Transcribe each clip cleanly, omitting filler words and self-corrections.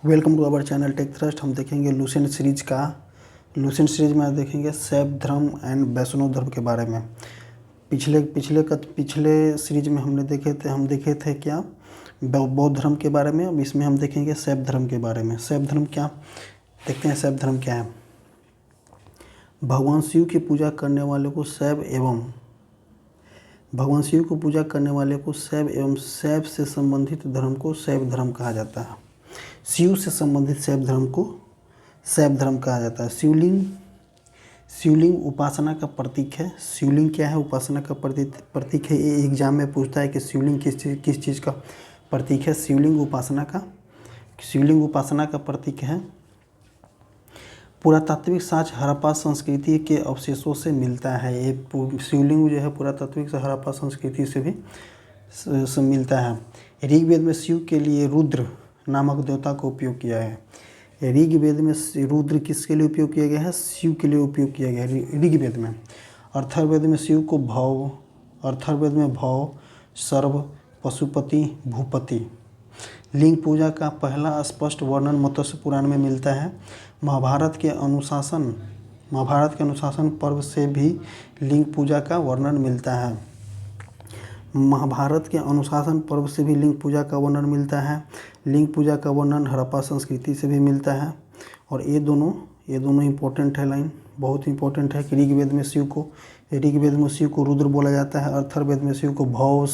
Welcome to our channel Tech Thrust. हम देखेंगे Lucent series में देखेंगे शैव धर्म एंड वैष्णव धर्म के बारे में। पिछले सीरीज में हम देखे थे क्या बौद्ध धर्म के बारे में। अब इसमें हम देखेंगे शैव धर्म के बारे में। शैव धर्म क्या, देखते हैं शैव धर्म क्या है। भगवान शिव की पूजा करने वाले को शैव एवं शैव से संबंधित धर्म को शैव धर्म कहा जाता है। शिव से संबंधित शैव धर्म को शैव धर्म कहा जाता है। शिवलिंग उपासना का प्रतीक है। शिवलिंग क्या है? उपासना का प्रतीक है। ये एग्जाम में पूछता है कि शिवलिंग किस चीज़ का प्रतीक है। शिवलिंग उपासना का प्रतीक है। पुरातात्विक साक्ष्य हड़प्पा संस्कृति के अवशेषों से मिलता है। ये शिवलिंग जो है पुरातात्विक से हड़प्पा संस्कृति से भी मिलता है। ऋग्वेद में शिव के लिए रुद्र नामक देवता का उपयोग किया है। ऋग्वेद में रुद्र किसके लिए उपयोग किया गया है? शिव के लिए उपयोग किया गया है ऋग्वेद में। अथर्ववेद में शिव को भव, सर्व, पशुपति, भूपति। लिंग पूजा का पहला स्पष्ट वर्णन मत्स्य पुराण में मिलता है। महाभारत के अनुशासन पर्व से भी लिंग पूजा का वर्णन मिलता है। लिंग पूजा का वर्णन हड़प्पा संस्कृति से भी मिलता है। और ये दोनों इंपॉर्टेंट है, लाइन बहुत इंपॉर्टेंट है कि ऋग्वेद में शिव को रुद्र बोला जाता है। अथर्ववेद में शिव को भव,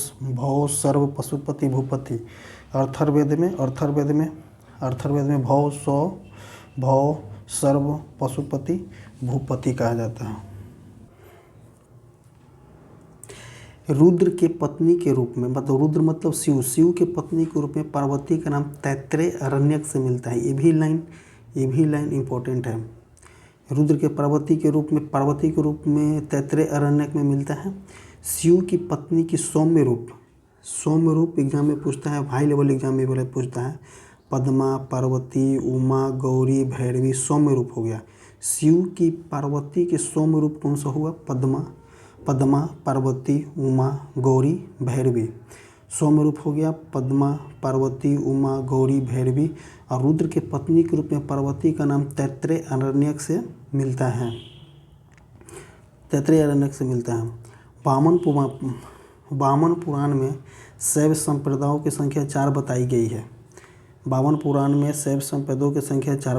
सर्व, पशुपति, भूपति। अथर्ववेद में भव, सर्व, पशुपति, भूपति कहा जाता है। रुद्र के पत्नी के रूप में, मतलब रुद्र मतलब शिव के पत्नी के रूप में पार्वती का नाम तैत्रेय अरण्यक से मिलता है। ये भी लाइन इंपॉर्टेंट है। रुद्र के पार्वती के रूप में तैत्रेय अरण्यक में मिलता है। शिव की पत्नी की सौम्य रूप एग्जाम में पूछता है, हाई लेवल एग्जाम में पूछता है। पद्मा, पार्वती, उमा, गौरी, भैरवी सौम्य रूप हो गया। शिव की पार्वती के सौम्य रूप कौन सा हुआ? पद्मा, पार्वती, उमा, गौरी, भैरवी सौम्य रूप हो गया। पद्मा, पार्वती, उमा, गौरी, भैरवी। और रुद्र के पत्नी के रूप में पार्वती का नाम तैत्रेय अरण्यक से मिलता है। वामन पुराण में शैव संप्रदायों की संख्या 4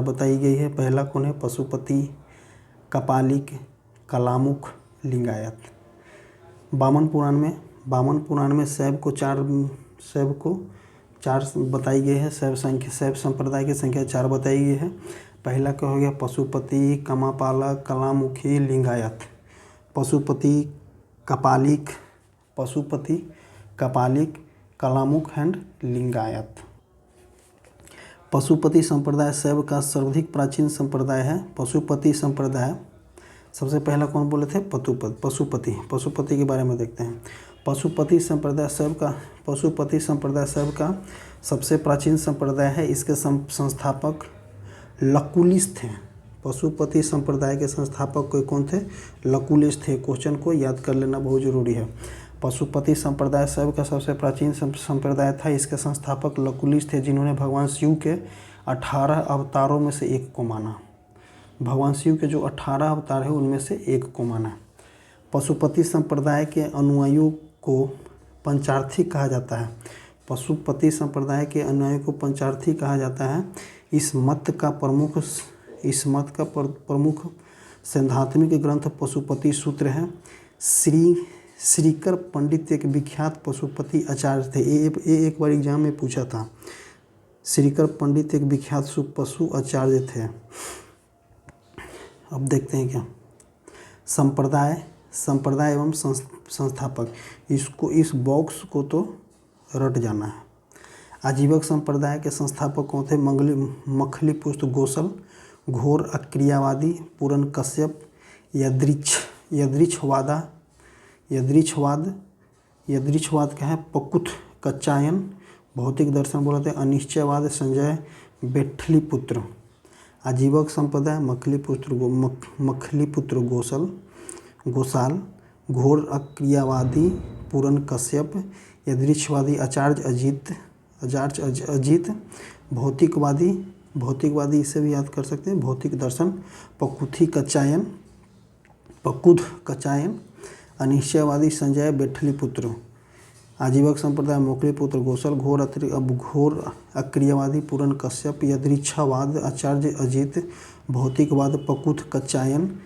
बताई गई है। पहला कौन है? पशुपति, कपालिक, कलामुख, लिंगायत। वामन पुराण में शैव को चार बताई गई है। शैव संप्रदाय की संख्या 4 बताई गई है। पहला क्या हो गया? पशुपति, कमापालक, कलामुखी, लिंगायत। पशुपति, कपालिक, कलामुख एंड लिंगायत। पशुपति संप्रदाय शैव का सर्वाधिक प्राचीन संप्रदाय है। पशुपति संप्रदाय सबसे पहला कौन बोले थे? पशुपति के बारे में देखते हैं। पशुपति संप्रदाय शैव का सबसे प्राचीन संप्रदाय है। इसके संस्थापक लकुलिस थे। पशुपति संप्रदाय के संस्थापक कौन थे? लकुलिस थे। क्वेश्चन को याद कर लेना बहुत जरूरी है। पशुपति संप्रदाय शैव का सबसे प्राचीन संप्रदाय था। इसके संस्थापक लकुलिस थे, जिन्होंने भगवान शिव के 18 अवतारों में से एक को माना। भगवान शिव के जो 18 अवतार है उनमें से एक को माना। पशुपति संप्रदाय के अनुयायियों को पंचार्थी कहा जाता है। इस मत का प्रमुख सैद्धांतिक ग्रंथ पशुपति सूत्र है। श्रीकर पंडित एक विख्यात पशुपति आचार्य थे। ये एक बार एग्जाम में पूछा था। श्रीकर पंडित एक विख्यात पशु आचार्य थे। अब देखते हैं क्या संप्रदाय एवं संस्थापक। इस बॉक्स को तो रट जाना है। आजीवक संप्रदाय के संस्थापक कौन थे? मखलीपुत्र गोसल, घोर अक्रियावादी, पूरन कश्यप, यदृच्छवाद का है पकुथ कच्चायन, भौतिक दर्शन बोलते हैं। अनिश्चयवाद संजय बेठलीपुत्र। आजीवक संप्रदाय मखलीपुत्र गोसाल, घोर अक्रियावादी पूरन कश्यप, यदृच्छवादी आचार्य अजीत, भौतिकवादी भौतिकवादी इसे भी याद कर सकते हैं, भौतिक दर्शन। पकुध कचायन, अनिश्चयवादी संजय बेठलीपुत्र, आजीवक संप्रदाय मोकलीपुत्र गोसल, घोर अक्रियवादी पूरन कश्यप, यदृच्छावाद आचार्य अजित, भौतिकवाद पकुथ कचायन,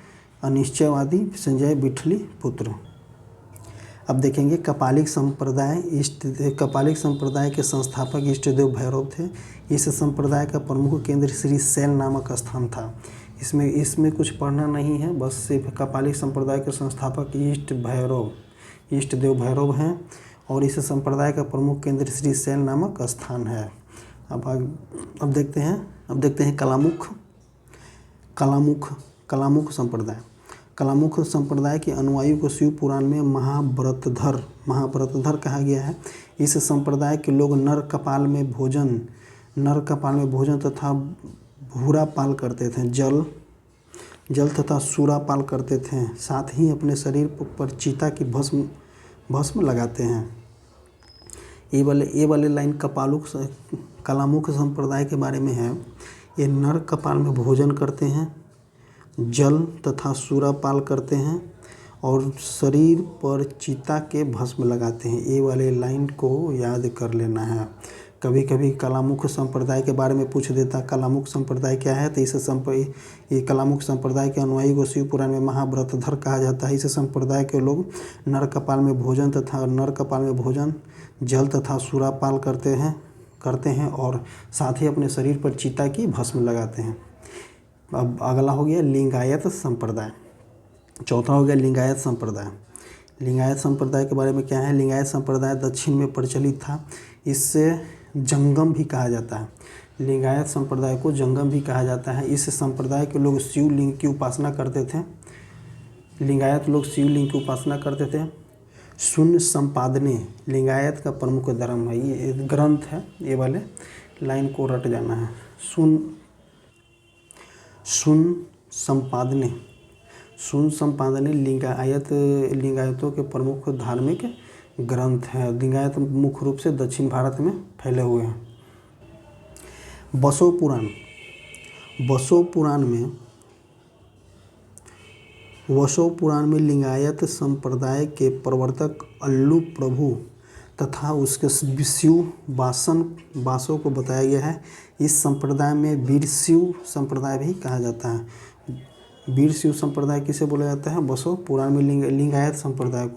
अनिश्चयवादी संजय बेठलीपुत्र। अब देखेंगे कपालिक संप्रदाय के संस्थापक इष्टदेव भैरव थे। इस संप्रदाय का प्रमुख केंद्र श्री शैल नामक स्थान था। इसमें कुछ पढ़ना नहीं है, बस सिर्फ कपालिक संप्रदाय के संस्थापक इष्टदेव भैरव हैं और इस संप्रदाय का प्रमुख केंद्र श्री शैल नामक स्थान है। अब देखते हैं कलामुख संप्रदाय। कलामुख संप्रदाय के अनुयायी को शिव पुराण में महाव्रतधर कहा गया है। इस संप्रदाय के लोग नर कपाल में भोजन तथा भूरा पाल करते थे, जल तथा सूरा पाल करते थे, साथ ही अपने शरीर पर चीता की भस्म लगाते हैं। ये वाले लाइन कलामुख संप्रदाय के बारे में है। ये नर कपाल में भोजन करते हैं, जल तथा सूरा पाल करते हैं और शरीर पर चीता के भस्म लगाते हैं। ये वाले लाइन को याद कर लेना है। कभी कभी कलामुख संप्रदाय के बारे में पूछ देता, कलामुख संप्रदाय क्या है, तो ये कलामुख संप्रदाय के अनुयायी को शिव पुराण में महाव्रतधर कहा जाता है। इस संप्रदाय के लोग नर कपाल में भोजन जल तथा सूरा पाल करते हैं और साथ ही अपने शरीर पर चीता की भस्म लगाते हैं। अब अगला हो गया लिंगायत संप्रदाय। चौथा हो गया लिंगायत संप्रदाय। लिंगायत संप्रदाय के बारे में क्या है? लिंगायत संप्रदाय दक्षिण में प्रचलित था। इससे जंगम भी कहा जाता है। लिंगायत संप्रदाय को जंगम भी कहा जाता है। इस संप्रदाय के लोग शिवलिंग की उपासना करते थे। लिंगायत लोग शिवलिंग की उपासना करते थे। शून्य संपादने लिंगायत का प्रमुख धर्म है। ये ग्रंथ है, ये वाले लाइन को रट जाना है। शून्य संपादने लिंगायतों के प्रमुख धार्मिक ग्रंथ है। लिंगायत मुख्य रूप से दक्षिण भारत में फैले हुए हैं। बसव पुराण में लिंगायत संप्रदाय के प्रवर्तक अल्लू प्रभु तथा उसके शिव बासव को बताया गया है। इस संप्रदाय में वीर शिव संप्रदाय भी कहा जाता है। वीर शिव संप्रदाय किसे बोला जाता है? बसव पुराण में लिंगायत संप्रदाय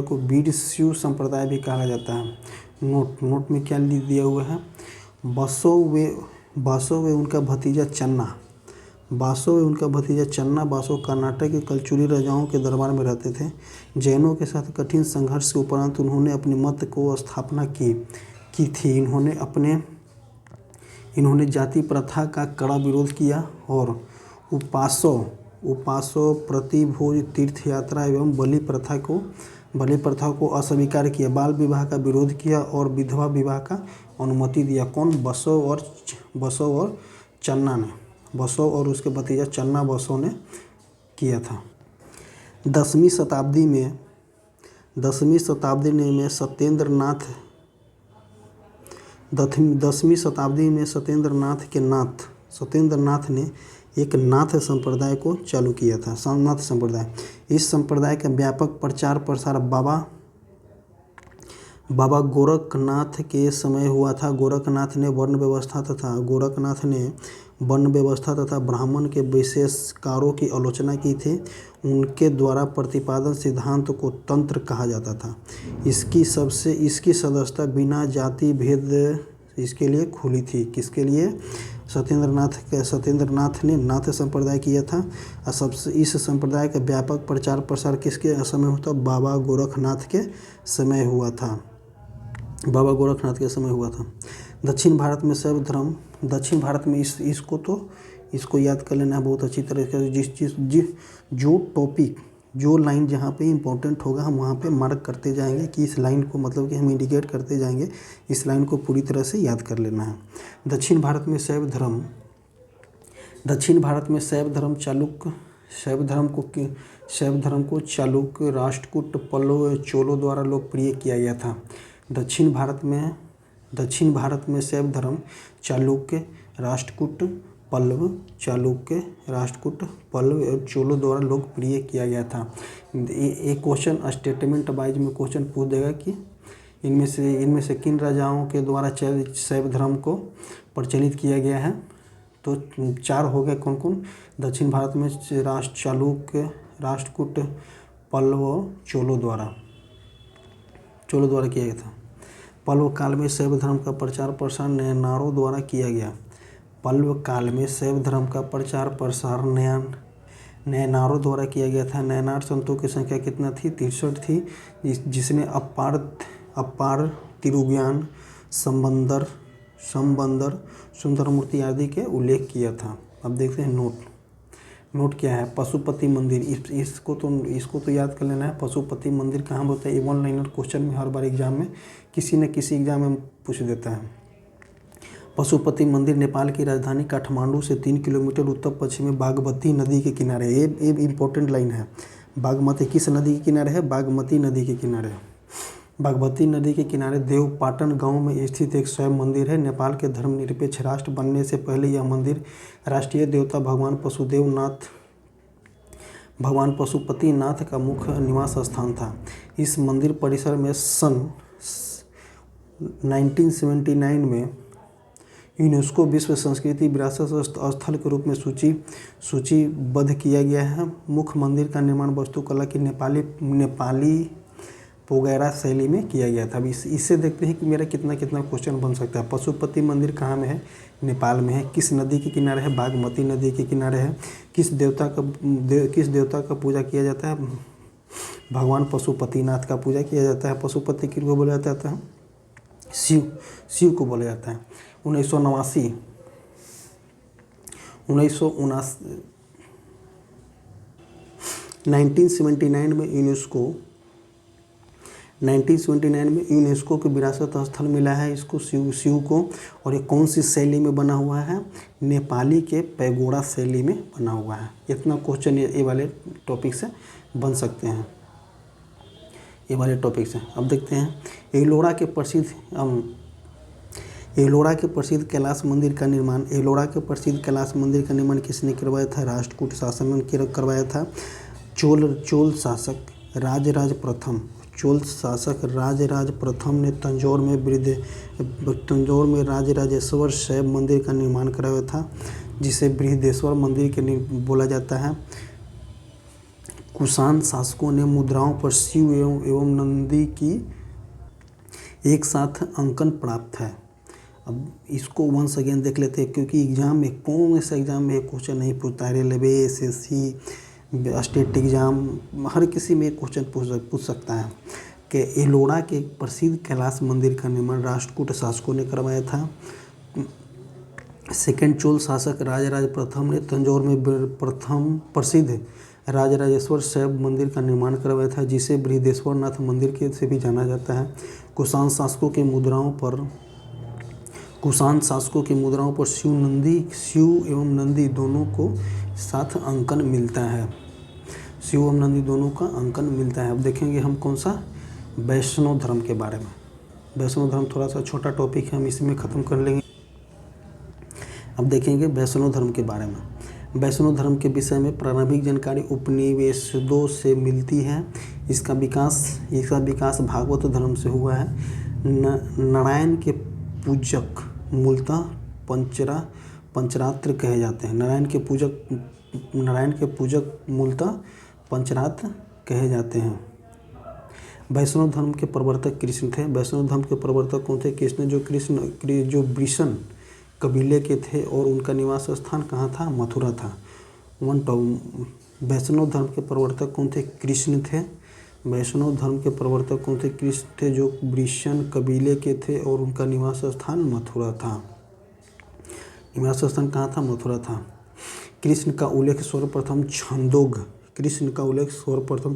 को वीर शिव संप्रदाय भी कहा जाता है। नोट में क्या दिया हुआ है? बासव व उनका भतीजा चन्ना बासव कर्नाटक के कलचुरी राजाओं के दरबार में रहते थे। जैनों के साथ कठिन संघर्ष के उपरांत उन्होंने अपने मत को स्थापना की थी। इन्होंने जाति प्रथा का कड़ा विरोध किया और उपासो प्रतिभोज तीर्थ यात्रा एवं बलि प्रथा को अस्वीकार किया। बाल विवाह का विरोध किया और विधवा विवाह का अनुमति दिया। कौन? बसव और चन्ना ने, बसव और उसके भतीजा चन्ना बसव ने किया था। 10वीं शताब्दी में सत्येंद्रनाथ ने एक नाथ संप्रदाय को चालू किया था। नाथ संप्रदाय, इस संप्रदाय का व्यापक प्रचार प्रसार बाबा गोरखनाथ के समय हुआ था। गोरखनाथ ने वर्ण व्यवस्था तथा ब्राह्मण के विशेषकारों की आलोचना की थी। उनके द्वारा प्रतिपादन सिद्धांत को तंत्र कहा जाता था। इसकी सदस्यता बिना जाति भेद इसके लिए खुली थी। किसके लिए? सत्येंद्रनाथ ने नाथ संप्रदाय किया था। इस संप्रदाय का व्यापक प्रचार प्रसार किसके समय हुआ? बाबा गोरखनाथ के समय हुआ था। दक्षिण भारत में शैव धर्म, दक्षिण भारत में इसको याद कर लेना है बहुत अच्छी तरह से। जो लाइन जहाँ पे इम्पोर्टेंट होगा हम वहाँ पे मार्क करते जाएंगे कि इस लाइन को मतलब कि हम इंडिकेट करते जाएंगे। इस लाइन को पूरी तरह से याद कर लेना है। दक्षिण भारत में शैव धर्म को चालुक्य, राष्ट्रकूट, पल्लव, चोलों द्वारा लोकप्रिय किया गया था। दक्षिण भारत में दक्षिण भारत में शैव धर्म चालुक्य, राष्ट्रकूट, पल्लव, चालुक्य, राष्ट्रकूट, पल्लव और चोलों द्वारा लोकप्रिय किया गया था। एक क्वेश्चन स्टेटमेंट वाइज में क्वेश्चन पूछ देगा कि इनमें से किन राजाओं के द्वारा शैव धर्म को प्रचलित किया गया है। तो 4 हो गए, कौन कौन? दक्षिण भारत में चालुक्य, राष्ट्रकूट, पल्लव, चोलों द्वारा किया गया था। पल्लव काल में शैव धर्म का प्रचार प्रसार नयनारों द्वारा किया गया। पल्लव काल में शैव धर्म का प्रचार प्रसार नयनारों द्वारा किया गया था। नयनार संतों की संख्या कितना थी? 63 थी, जिसने अपार, तिरुज्ञान, संबंदर, सुंदरमूर्ति आदि के उल्लेख किया था। अब देखते हैं नोट क्या है। पशुपति मंदिर, इसको तो याद कर लेना है। पशुपति मंदिर कहाँ होता है? ये 1 लाइनर क्वेश्चन में हर बार एग्जाम में किसी न किसी एग्जाम में पूछ देता है। पशुपति मंदिर नेपाल की राजधानी काठमांडू से 3 किलोमीटर उत्तर पश्चिम में बागमती नदी के किनारे। ये इम्पोर्टेंट लाइन है। बागमती किस नदी के किनारे है? बागमती नदी के किनारे। बागमती नदी के किनारे देवपाटन गांव में स्थित एक शैव मंदिर है। नेपाल के धर्मनिरपेक्ष राष्ट्र बनने से पहले यह मंदिर राष्ट्रीय देवता भगवान पशुपतिनाथ का मुख्य निवास स्थान था। इस मंदिर परिसर में सन 1979 में यूनेस्को विश्व संस्कृति विरासत स्थल के रूप में सूचीबद्ध किया गया है। मुख्य मंदिर का निर्माण वास्तुकला की नेपाली पोगैरा शैली में किया गया था। अब इससे देखते हैं कि मेरा कितना क्वेश्चन बन सकता है। पशुपति मंदिर कहाँ में है? नेपाल में है। किस नदी के किनारे है? बागमती नदी के किनारे है। किस देवता का पूजा किया जाता है? भगवान पशुपतिनाथ का पूजा किया जाता है। पशुपति किसको बोला जाता है? शिव को बोला जाता है। 1979 में यूनेस्को के विरासत स्थल मिला है इसको, शिव को। और ये कौन सी शैली में बना हुआ है? नेपाली के पैगोडा शैली में बना हुआ है। इतना क्वेश्चन ये वाले टॉपिक से बन सकते हैं, ये वाले टॉपिक से। अब देखते हैं एलोरा के प्रसिद्ध कैलाश मंदिर का निर्माण। एलोरा के प्रसिद्ध कैलाश मंदिर का निर्माण किसने करवाया था? राष्ट्रकूट शासन ने करवाया था। चोल शासक राजराज प्रथम ने तंजौर में राजराजेश्वर शैव मंदिर का निर्माण कराया था, जिसे बृहदेश्वर मंदिर के बोला जाता है। कुषाण शासकों ने मुद्राओं पर शिव एवं नंदी की एक साथ अंकन प्राप्त है। अब इसको वंस अगेन देख लेते हैं, क्योंकि एग्जाम में कौन सा एग्जाम में क्वेश्चन नहीं पूछता है। रेलवे, SSC, स्टेट एग्जाम, हर किसी में क्वेश्चन पूछ सकता है कि एलोरा के प्रसिद्ध कैलाश मंदिर का निर्माण राष्ट्रकूट शासकों ने करवाया था। सेकेंड चोल शासक राजराज प्रथम ने तंजौर में प्रथम प्रसिद्ध राजराजेश्वर शैव मंदिर का निर्माण करवाया था, जिसे बृहदेश्वर नाथ मंदिर के से भी जाना जाता है। कुषाण शासकों की मुद्राओं पर शिव एवं नंदी दोनों को साथ अंकन मिलता है। शिव एवं नंदी दोनों का अंकन मिलता है। अब देखेंगे हम कौन सा? वैष्णव धर्म के बारे में। वैष्णव धर्म थोड़ा सा छोटा टॉपिक है, हम इसी में ख़त्म कर लेंगे। अब देखेंगे वैष्णव धर्म के बारे में। वैष्णव धर्म के विषय में प्रारंभिक जानकारी उपनिवेशों से मिलती है। इसका विकास भागवत धर्म से हुआ है। नारायण के पूजक मूलतः पंचरात्र कहे जाते हैं। नारायण के पूजक मूलतः पंचरात्र कहे जाते हैं। वैष्णव धर्म के प्रवर्तक कृष्ण थे। वैष्णव धर्म के प्रवर्तक कौन थे? कृष्ण, जो वृषण कबीले के थे और उनका निवास स्थान कहाँ था? मथुरा था। वैष्णव धर्म के प्रवर्तक कौन थे? कृष्ण थे। वैष्णव धर्म के प्रवर्तक कौन थे? कृष्ण थे, जो वृषण कबीले के थे और उनका निवास स्थान मथुरा था। निवास स्थान कहाँ था? मथुरा था। कृष्ण का उल्लेख सर्वप्रथम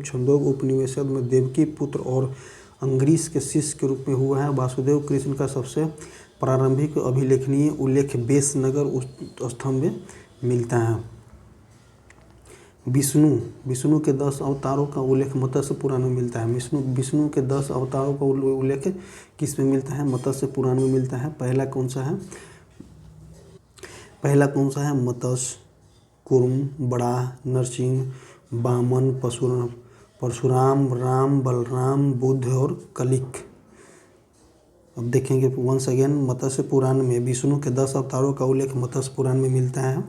छंदोग उपनिषद में देवकी पुत्र और अंगरीष के शिष्य के रूप में हुआ है। वासुदेव कृष्ण का सबसे प्रारंभिक अभिलेखनीय उल्लेख बेसनगर स्तंभ में मिलता है। विष्णु विष्णु के 10 अवतारों का उल्लेख मत्स्य पुराण में मिलता है। विष्णु के 10 अवतारों का उल्लेख किस में मिलता है? मत्स्य पुराण में मिलता है। पहला कौन सा है? मत्स्य, कूर्म, वराह, नरसिंह, वामन, परशुराम, राम, बलराम, बुद्ध और कलिक। अब देखेंगे वंस अगेन, मत्स्य पुराण में विष्णु के 10 अवतारों का उल्लेख मत्स्य पुराण में मिलता है।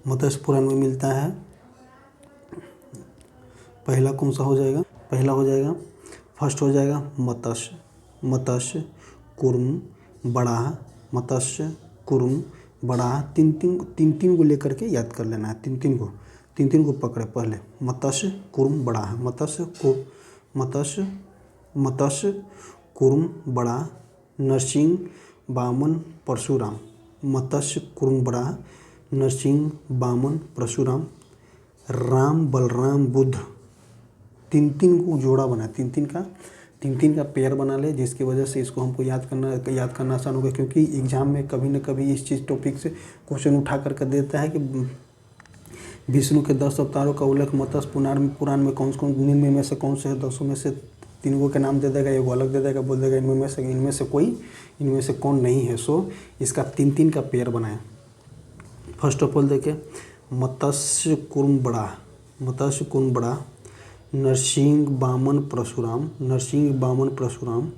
मत्स्य पुराण में मिलता है। पहला कौन सा हो जाएगा? फर्स्ट हो जाएगा मत्स्य, कूर्म, वराह, मत्स्य, कूर्म, वराह। तीन को लेकर के याद कर लेना है। तीन को पकड़े पहले। मत्स्य, कूर्म, वराह। मत्स्य, कूर्म, वराह, नरसिंह, वामन, परशुराम। मत्स्य, कूर्म, वराह, नरसिंह, वामन, परशुराम, राम, बलराम, बुद्ध। तीन को जोड़ा बना, तीन का पेयर बना ले, जिसकी वजह से इसको हमको याद करना आसान होगा। क्योंकि एग्जाम में कभी न कभी इस चीज़ टॉपिक से क्वेश्चन उठा करके देता है कि विष्णु के 10 अवतारों का उल्लेख मत्स्य पुराण में कौन निम्न में से कौन से है? 10 में से 3 के नाम दे देगा, एगो अलग दे देगा, बोल देगा इनमें से कौन नहीं है। सो इसका तीन का पेयर बनाए। फर्स्ट ऑफ ऑल देखिए, मत्स्य, कूर्म, वराह, नरसिंह, वामन, परशुराम,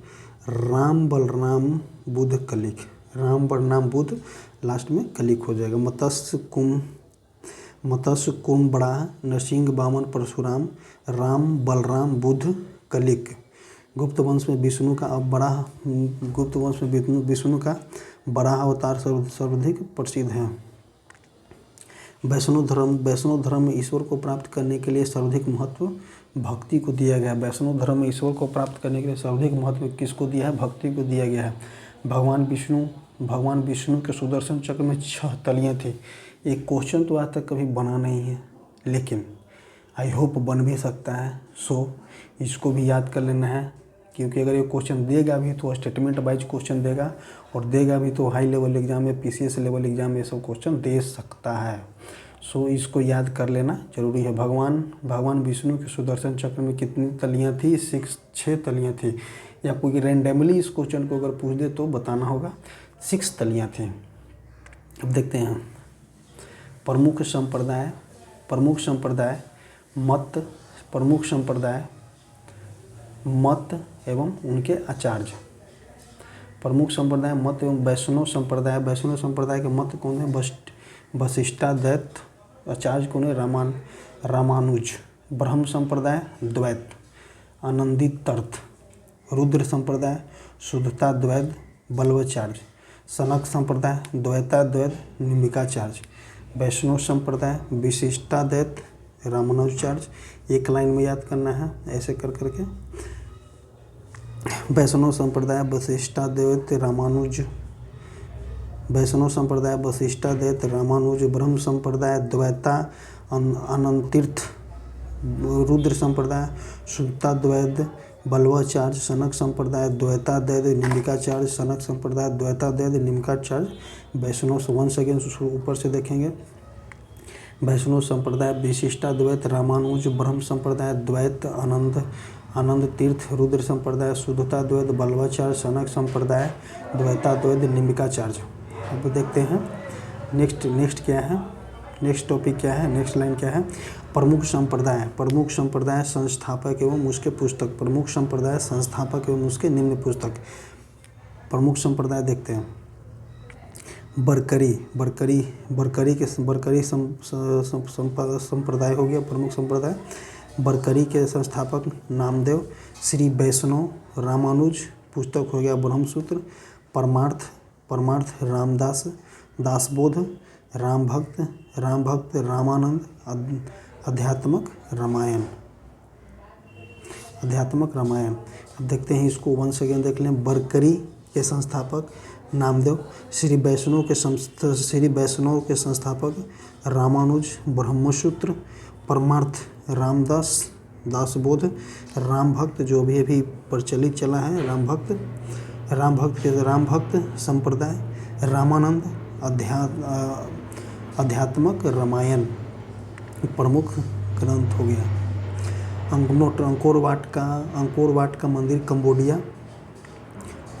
राम, बलराम, बुद्ध, कलिक। राम, बलराम, बुद्ध, लास्ट में कलिक हो जाएगा। मत्स्य, कूर्म, वराह, नरसिंह, वामन, परशुराम, राम, बलराम, बुद्ध, कलिक। गुप्त वंश में विष्णु वराह अवतार सर्वाधिक प्रसिद्ध है। वैष्णव धर्म में ईश्वर को प्राप्त करने के लिए सर्वाधिक महत्व भक्ति को दिया गया है। वैष्णव धर्म में ईश्वर को प्राप्त करने के लिए सर्वाधिक महत्व किसको दिया है? भक्ति को दिया गया है। भगवान विष्णु के सुदर्शन चक्र में 6 तलियाँ थी। एक क्वेश्चन तो आज तक कभी बना नहीं है, लेकिन आई होप बन भी सकता है। सो इसको भी याद कर लेना है, क्योंकि अगर ये क्वेश्चन देगा भी तो स्टेटमेंट वाइज क्वेश्चन देगा, और देगा भी तो हाई लेवल एग्जाम में, PCS लेवल एग्जाम में सब क्वेश्चन दे सकता है। सो इसको याद कर लेना जरूरी है। भगवान विष्णु के सुदर्शन चक्र में कितनी तलियाँ थी? 6 तलियाँ थी। या कोई रैंडमली इस क्वेश्चन को अगर पूछ दे तो बताना होगा 6 तलियाँ थी। अब देखते हैं प्रमुख संप्रदाय मत एवं उनके आचार्य। प्रमुख संप्रदाय मत एवं वैष्णव संप्रदाय के मत कौन है? वशिष्ठाद्वैत। आचार्य कौन है? रामानुज। ब्रह्म संप्रदाय द्वैत, आनंदी तीर्थ। रुद्र संप्रदाय शुद्धताद्वैत, बल्लवाचार्य। सनक संप्रदाय द्वैताद्वैत, निम्बिकाचार्य। वैष्णव संप्रदाय विशिष्टाद्वैत, रामानुजाचार्य। एक लाइन में याद करना है ऐसे कर करके। वैष्णव संप्रदाय वशिष्ठाद्वैत रामानुज। ब्रह्म संप्रदाय द्वैता अनंत तीर्थ। रुद्र संप्रदाय शुद्धताद्वैत, बल्लवाचार्य। सनक संप्रदाय द्वैताद्वैत, निम्बिकाचार्य। वैष्णव वंश अगेन ऊपर से देखेंगे। वैष्णव संप्रदाय विशिष्टाद्वैत रामानुज। ब्रह्म संप्रदाय द्वैत आनंद तीर्थ। रुद्र संप्रदाय शुद्धताद्वैत, बल्लवाचार्य। सनक संप्रदाय द्वैताद्वैत, निम्बिकाचार्य। अब देखते हैं नेक्स्ट क्या है, नेक्स्ट टॉपिक क्या है, नेक्स्ट लाइन क्या है। प्रमुख संप्रदाय संस्थापक एवं उसके पुस्तक। प्रमुख संप्रदाय संस्थापक एवं उसके निम्न पुस्तक। प्रमुख संप्रदाय देखते हैं। बरकरी संप्रदाय हो गया प्रमुख संप्रदाय। बरकरी के संस्थापक नामदेव। श्री वैष्णव रामानुज। पुस्तक हो गया ब्रह्मसूत्र। परमार्थ रामदास। दासबोध राम भक्त रामानंद। अध्यात्मक रामायण। अब देखते हैं इसको वंस अगेन देख लें। बरकरी के संस्थापक नामदेव। श्री वैष्णव के संस्थापक रामानुज। ब्रह्मसूत्र। परमार्थ रामदास। दासबोध राम भक्त, जो भी अभी प्रचलित चला है राम भक्त संप्रदाय। रामानंद अध्यात्मक रामायण प्रमुख ग्रंथ हो गया। नोट, अंकोर वाट का मंदिर कंबोडिया।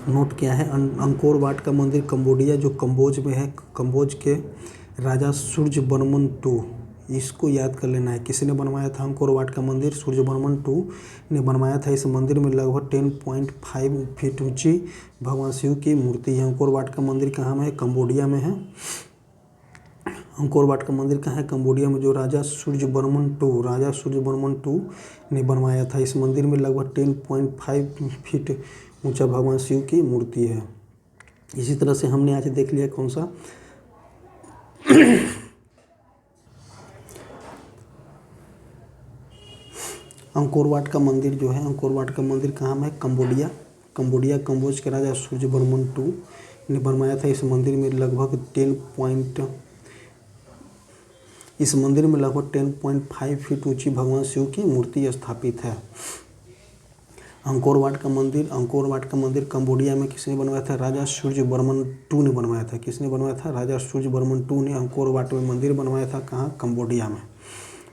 नोट क्या है, अंकोर वाट का मंदिर कंबोडिया जो कंबोज में है। कंबोज के राजा सूर्यवर्मन टू, इसको याद कर लेना है। किसने बनवाया था अंकोर वाट का मंदिर? सूर्यवर्मन टू ने बनवाया था। इस मंदिर में लगभग 10.5 फीट ऊंची भगवान शिव की मूर्ति है। अंकोर वाट का मंदिर कहाँ में है? कंबोडिया में है। अंकोर वाट का मंदिर कहाँ है? कंबोडिया में, जो राजा सूर्यवर्मन टू ने बनवाया था। इस मंदिर में लगभग 10.5 फीट ऊंचा भगवान शिव की मूर्ति है। इसी तरह से हमने आज देख लिया कौन सा अंकोर वाट का मंदिर जो है, अंकोर वाट का मंदिर कहाँ में है? कंबोडिया कंबोज के राजा सूर्यवर्मन टू ने बनवाया था। इस मंदिर में लगभग 10.5 फीट ऊंची भगवान शिव की मूर्ति स्थापित है। अंकोर वाट का मंदिर कंबोडिया में किसने बनवाया था? राजा सूर्यवर्मन टू ने बनवाया था। किसने बनवाया था? राजा सूर्यवर्मन टू ने अंकोर वाट में मंदिर बनवाया था। कहाँ? कंबोडिया में।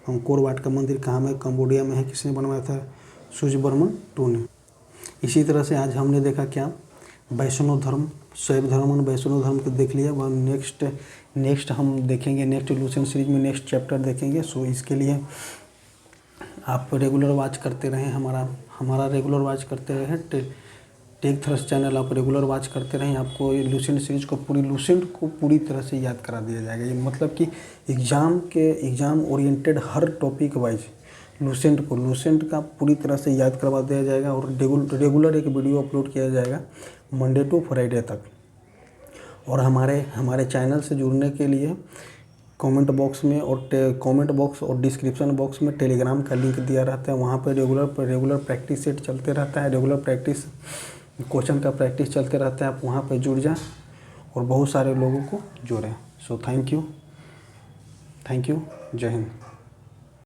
अंकोर वाट का मंदिर कहाँ में? कंबोडिया में है। किसने बनवाया था? सूर्यवर्मन टू ने। इसी तरह से आज हमने देखा क्या? वैष्णव धर्म, शैव धर्म और वैष्णव धर्म को देख लिया। वह नेक्स्ट हम देखेंगे, नेक्स्ट लूसेंट सीरीज में नेक्स्ट चैप्टर देखेंगे। सो इसके लिए आप रेगुलर वॉच करते रहें, हमारा रेगुलर वॉच करते रहें। टेक थ्रस्ट चैनल आप रेगुलर वॉच करते रहें। आपको ये लूसेंट सीरीज को पूरी तरह से याद करा दिया जाएगा। ये मतलब कि एग्ज़ाम ओरिएंटेड हर टॉपिक वाइज लूसेंट का पूरी तरह से याद करवा दिया जाएगा। और रेगुलर एक वीडियो अपलोड किया जाएगा मंडे टू फ्राइडे तक। और हमारे चैनल से जुड़ने के लिए कमेंट बॉक्स और डिस्क्रिप्शन बॉक्स में टेलीग्राम का लिंक दिया रहता है। वहाँ पे रेगुलर प्रैक्टिस सेट चलते रहता है। रेगुलर प्रैक्टिस क्वेश्चन का प्रैक्टिस चलते रहता है। आप वहाँ पे जुड़ जाएं और बहुत सारे लोगों को जोड़ें। सो थैंक यू, जय हिंद।